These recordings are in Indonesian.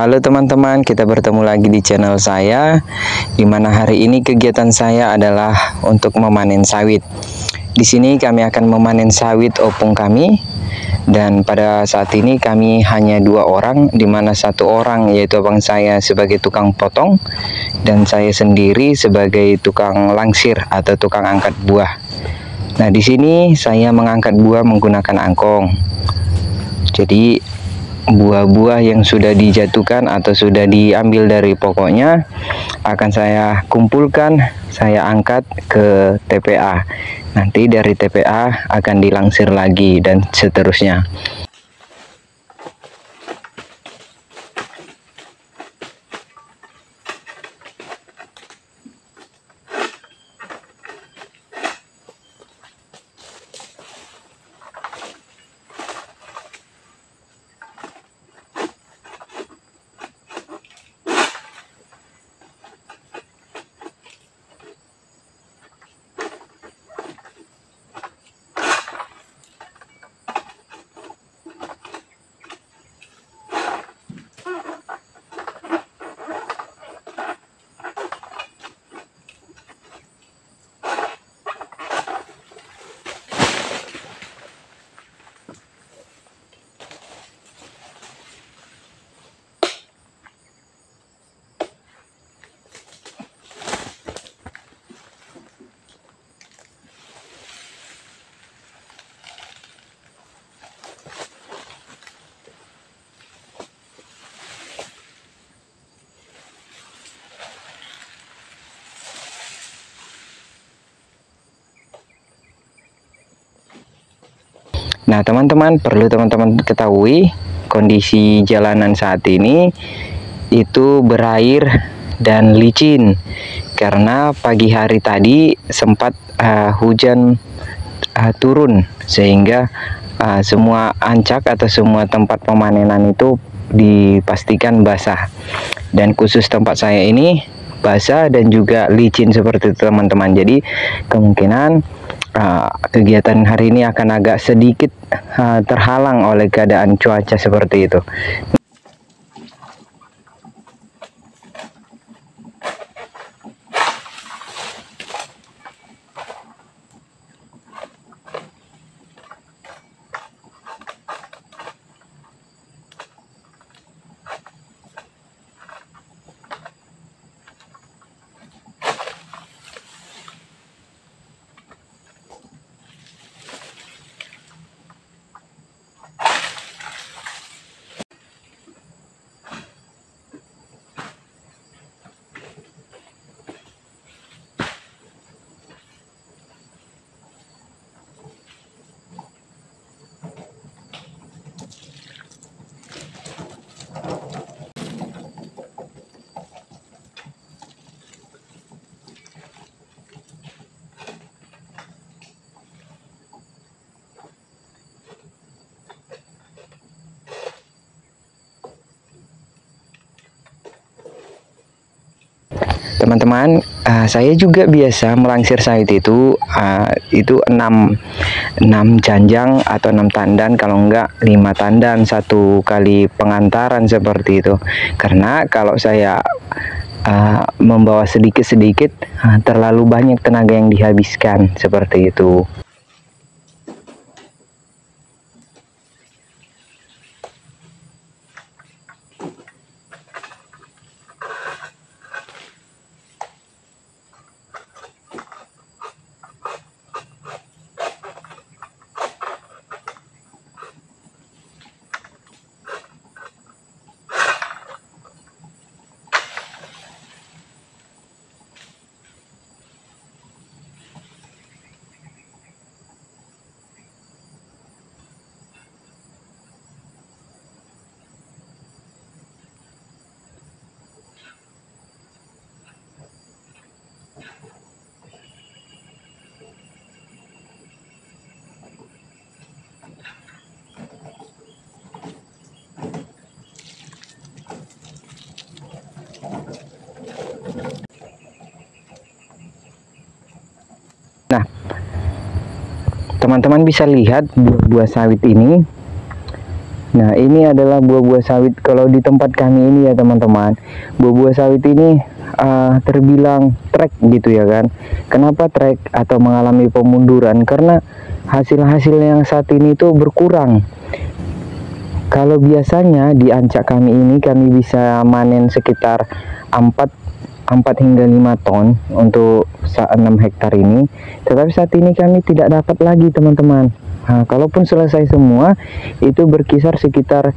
Halo teman-teman, kita bertemu lagi di channel saya, di mana hari ini kegiatan saya adalah untuk memanen sawit. Di sini kami akan memanen sawit opung kami, dan pada saat ini kami hanya 2 orang, di mana 1 orang yaitu abang saya sebagai tukang potong, dan saya sendiri sebagai tukang langsir atau tukang angkat buah. Nah, di sini saya mengangkat buah menggunakan angkong. Jadi buah-buah yang sudah dijatuhkan atau sudah diambil dari pokoknya akan saya kumpulkan, saya angkat ke TPA. Nanti dari TPA akan dilangsir lagi dan seterusnya. Nah, teman-teman, perlu teman-teman ketahui kondisi jalanan saat ini itu berair dan licin karena pagi hari tadi sempat hujan turun, sehingga semua ancak atau semua tempat pemanenan itu dipastikan basah, dan khusus tempat saya ini basah dan juga licin seperti itu teman-teman. Jadi kemungkinan kegiatan hari ini akan agak sedikit terhalang oleh keadaan cuaca seperti itu. Teman-teman, saya juga biasa melangsir sawit itu 6 janjang atau 6 tandan, kalau enggak 5 tandan 1 kali pengantaran seperti itu. Karena kalau saya membawa sedikit-sedikit terlalu banyak tenaga yang dihabiskan seperti itu. Nah, teman-teman bisa lihat buah-buah sawit ini Nah, ini adalah buah-buah sawit. Kalau di tempat kami ini ya teman-teman, buah-buah sawit ini terbilang trek gitu ya kan. Kenapa trek atau mengalami pemunduran? Karena hasil-hasil yang saat ini itu berkurang. Kalau biasanya di ancak kami ini kami bisa manen sekitar 4 hingga 5 ton untuk 6 hektar ini. Tetapi saat ini kami tidak dapat lagi teman-teman. Nah, kalaupun selesai semua itu berkisar sekitar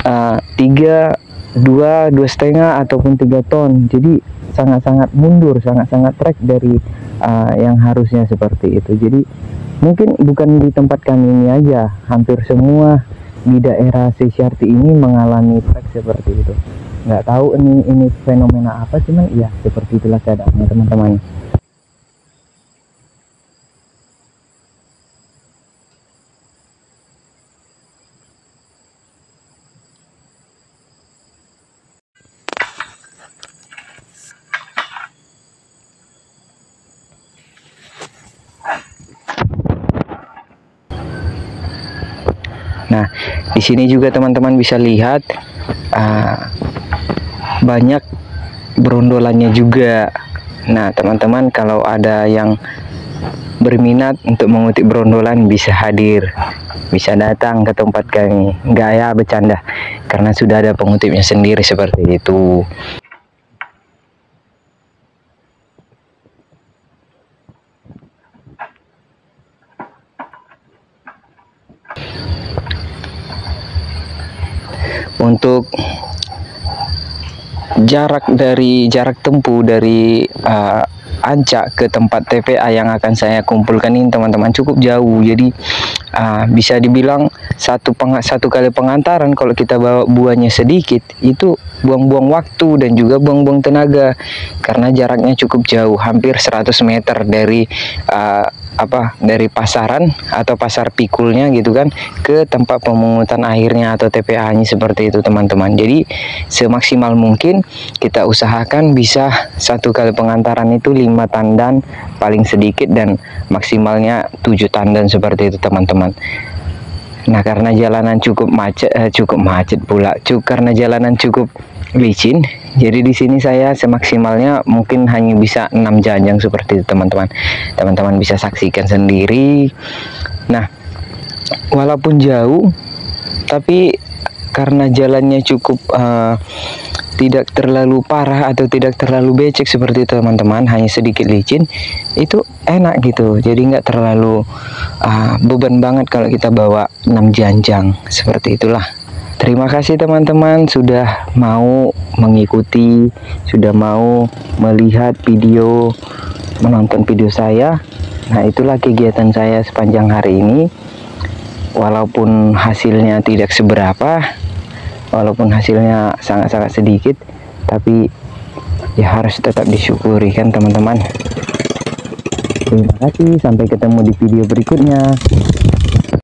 2,5 ataupun 3 ton. Jadi sangat-sangat mundur, sangat-sangat trek dari yang harusnya seperti itu. Jadi mungkin bukan di tempat kami ini aja, hampir semua di daerah Sesyarti ini mengalami trek seperti itu. Nggak tahu ini fenomena apa, cuman ya seperti itulah keadaannya teman-teman. Nah, di sini juga teman-teman bisa lihat banyak berondolannya juga. Nah, teman-teman kalau ada yang berminat untuk mengutip berondolan bisa hadir, bisa datang ke tempat kami. Nggak ya, bercanda, karena sudah ada pengutipnya sendiri seperti itu. Untuk jarak tempuh dari Ancak ke tempat TPA yang akan saya kumpulkan ini teman-teman cukup jauh. Jadi bisa dibilang satu kali pengantaran kalau kita bawa buahnya sedikit itu buang-buang waktu dan juga buang-buang tenaga, karena jaraknya cukup jauh, hampir 100 meter dari dari pasaran atau pasar pikulnya gitu kan ke tempat pemungutan akhirnya atau TPA-nya seperti itu teman-teman. Jadi semaksimal mungkin kita usahakan bisa satu kali pengantaran itu 5 tandan paling sedikit dan maksimalnya 7 tandan seperti itu teman-teman. Nah, karena jalanan cukup macet pula, karena jalanan cukup licin, jadi di sini saya semaksimalnya mungkin hanya bisa 6 janjang seperti itu teman-teman. Teman-teman bisa saksikan sendiri. Nah, walaupun jauh tapi karena jalannya cukup tidak terlalu parah atau tidak terlalu becek seperti itu teman-teman, hanya sedikit licin, itu enak gitu. Jadi nggak terlalu beban banget kalau kita bawa 6 janjang seperti itulah. Terima kasih teman-teman sudah mau mengikuti, sudah mau melihat video, menonton video saya. Nah, itulah kegiatan saya sepanjang hari ini. Walaupun hasilnya tidak seberapa, walaupun hasilnya sangat-sangat sedikit, tapi ya harus tetap disyukuri kan teman-teman. Terima kasih, sampai ketemu di video berikutnya.